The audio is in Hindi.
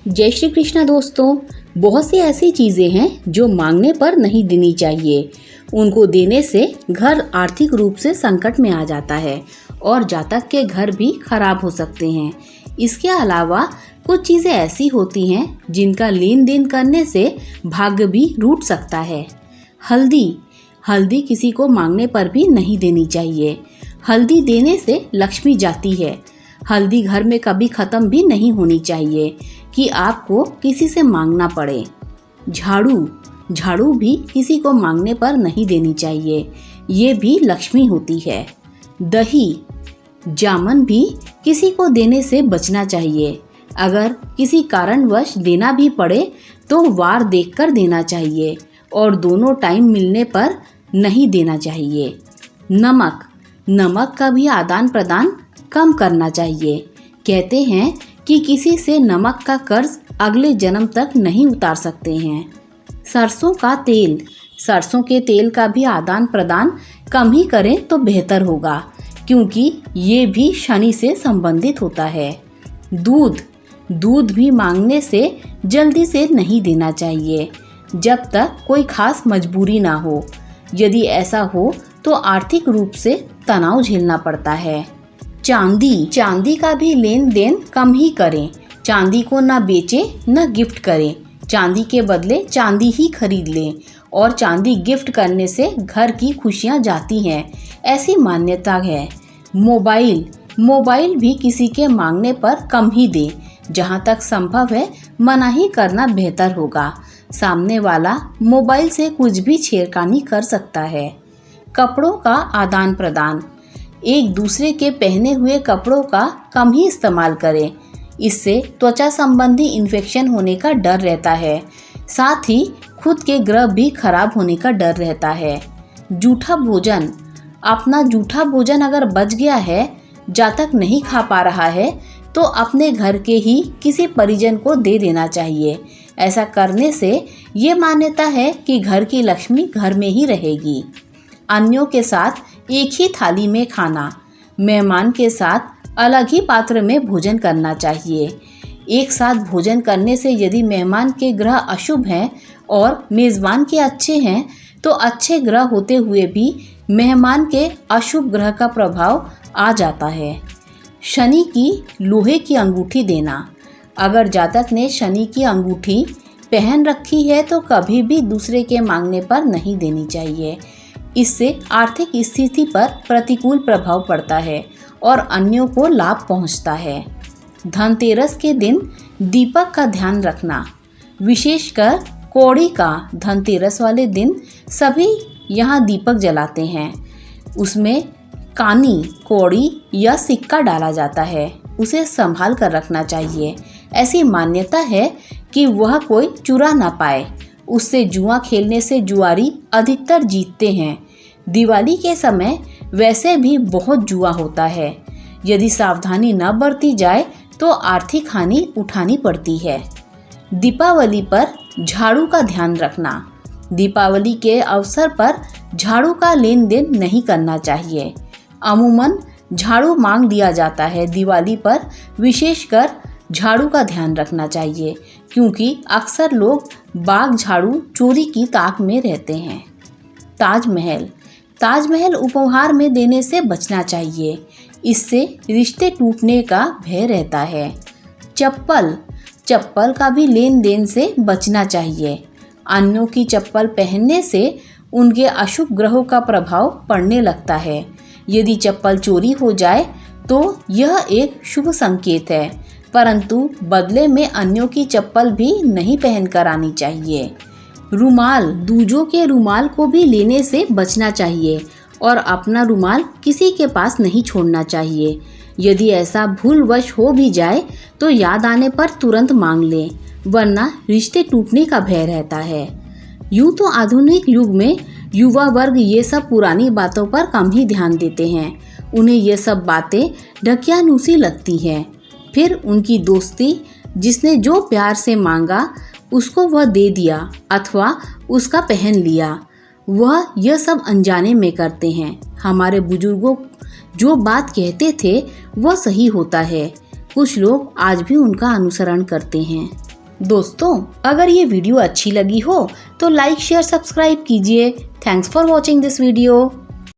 जय श्री कृष्णा दोस्तों। बहुत सी ऐसी चीजें हैं जो मांगने पर नहीं देनी चाहिए। उनको देने से घर आर्थिक रूप से संकट में आ जाता है और जातक के घर भी खराब हो सकते हैं। इसके अलावा कुछ चीजें ऐसी होती हैं जिनका लेन देन करने से भाग्य भी रूठ सकता है। हल्दी किसी को मांगने पर भी नहीं देनी चाहिए। हल्दी देने से लक्ष्मी जाती है। हल्दी घर में कभी खत्म भी नहीं होनी चाहिए कि आपको किसी से मांगना पड़े। झाड़ू भी किसी को मांगने पर नहीं देनी चाहिए, ये भी लक्ष्मी होती है। जामन भी किसी को देने से बचना चाहिए। अगर किसी कारणवश देना भी पड़े तो वार देखकर देना चाहिए और दोनों टाइम मिलने पर नहीं देना चाहिए। नमक का भी आदान प्रदान कम करना चाहिए। कहते हैं कि किसी से नमक का कर्ज अगले जन्म तक नहीं उतार सकते हैं। सरसों के तेल का भी आदान प्रदान कम ही करें तो बेहतर होगा, क्योंकि ये भी शनि से संबंधित होता है। दूध भी मांगने से जल्दी से नहीं देना चाहिए जब तक कोई खास मजबूरी ना हो। यदि ऐसा हो तो आर्थिक रूप से तनाव झेलना पड़ता है। चांदी का भी लेन देन कम ही करें। चांदी को न बेचें न गिफ्ट करें। चांदी के बदले चांदी ही खरीद लें और चांदी गिफ्ट करने से घर की खुशियां जाती हैं, ऐसी मान्यता है। मोबाइल भी किसी के मांगने पर कम ही दें। जहां तक संभव है मना ही करना बेहतर होगा। सामने वाला मोबाइल से कुछ भी छेड़खानी कर सकता है। कपड़ों का आदान प्रदान। एक दूसरे के पहने हुए कपड़ों का कम ही इस्तेमाल करें। इससे त्वचा संबंधी इन्फेक्शन होने का डर रहता है। साथ ही खुद के ग्रह भी खराब होने का डर रहता है। अपना जूठा भोजन अगर बच गया है, जातक नहीं खा पा रहा है, तो अपने घर के ही किसी परिजन को दे देना चाहिए। ऐसा करने से ये मान्यता है कि घर की लक्ष्मी घर में ही रहेगी। अन्यों के साथ एक ही थाली में खाना। मेहमान के साथ अलग ही पात्र में भोजन करना चाहिए। एक साथ भोजन करने से यदि मेहमान के ग्रह अशुभ हैं और मेज़बान के अच्छे हैं, तो अच्छे ग्रह होते हुए भी मेहमान के अशुभ ग्रह का प्रभाव आ जाता है। शनि की लोहे की अंगूठी देना। अगर जातक ने शनि की अंगूठी पहन रखी है तो कभी भी दूसरे के मांगने पर नहीं देनी चाहिए। इससे आर्थिक स्थिति पर प्रतिकूल प्रभाव पड़ता है और अन्यों को लाभ पहुंचता है। धनतेरस के दिन दीपक का ध्यान रखना, विशेषकर कौड़ी का। धनतेरस वाले दिन सभी यहाँ दीपक जलाते हैं। उसमें कानी, कौड़ी या सिक्का डाला जाता है। उसे संभाल कर रखना चाहिए। ऐसी मान्यता है कि वह कोई चुरा ना पाए। उससे जुआ खेलने से जुआरी अधिकतर जीतते हैं। दिवाली के समय वैसे भी बहुत जुआ होता है। यदि सावधानी न बरती जाए तो आर्थिक हानि उठानी पड़ती है। दीपावली पर झाड़ू का ध्यान रखना। दीपावली के अवसर पर झाड़ू का लेन देन नहीं करना चाहिए। अमूमन झाड़ू मांग दिया जाता है। दिवाली पर विशेषकर झाड़ू का ध्यान रखना चाहिए, क्योंकि अक्सर लोग बाग झाड़ू चोरी की ताक में रहते हैं। ताजमहल उपहार में देने से बचना चाहिए। इससे रिश्ते टूटने का भय रहता है। चप्पल का भी लेन देन से बचना चाहिए। अन्यों की चप्पल पहनने से उनके अशुभ ग्रहों का प्रभाव पड़ने लगता है। यदि चप्पल चोरी हो जाए तो यह एक शुभ संकेत है, परंतु बदले में अन्यों की चप्पल भी नहीं पहनकर आनी चाहिए। दूजों के रुमाल को भी लेने से बचना चाहिए और अपना रुमाल किसी के पास नहीं छोड़ना चाहिए। यदि ऐसा भूलवश हो भी जाए तो याद आने पर तुरंत मांग लें, वरना रिश्ते टूटने का भय रहता है। यूँ तो आधुनिक युग में युवा वर्ग ये सब पुरानी बातों पर कम ही ध्यान देते हैं। उन्हें ये सब बातें ढकियानुसी लगती हैं। फिर उनकी दोस्ती, जिसने जो प्यार से मांगा उसको वह दे दिया अथवा उसका पहन लिया, वह यह सब अनजाने में करते हैं। हमारे बुजुर्गों जो बात कहते थे वह सही होता है। कुछ लोग आज भी उनका अनुसरण करते हैं। दोस्तों, अगर ये वीडियो अच्छी लगी हो तो लाइक शेयर सब्सक्राइब कीजिए। Thanks for watching this video.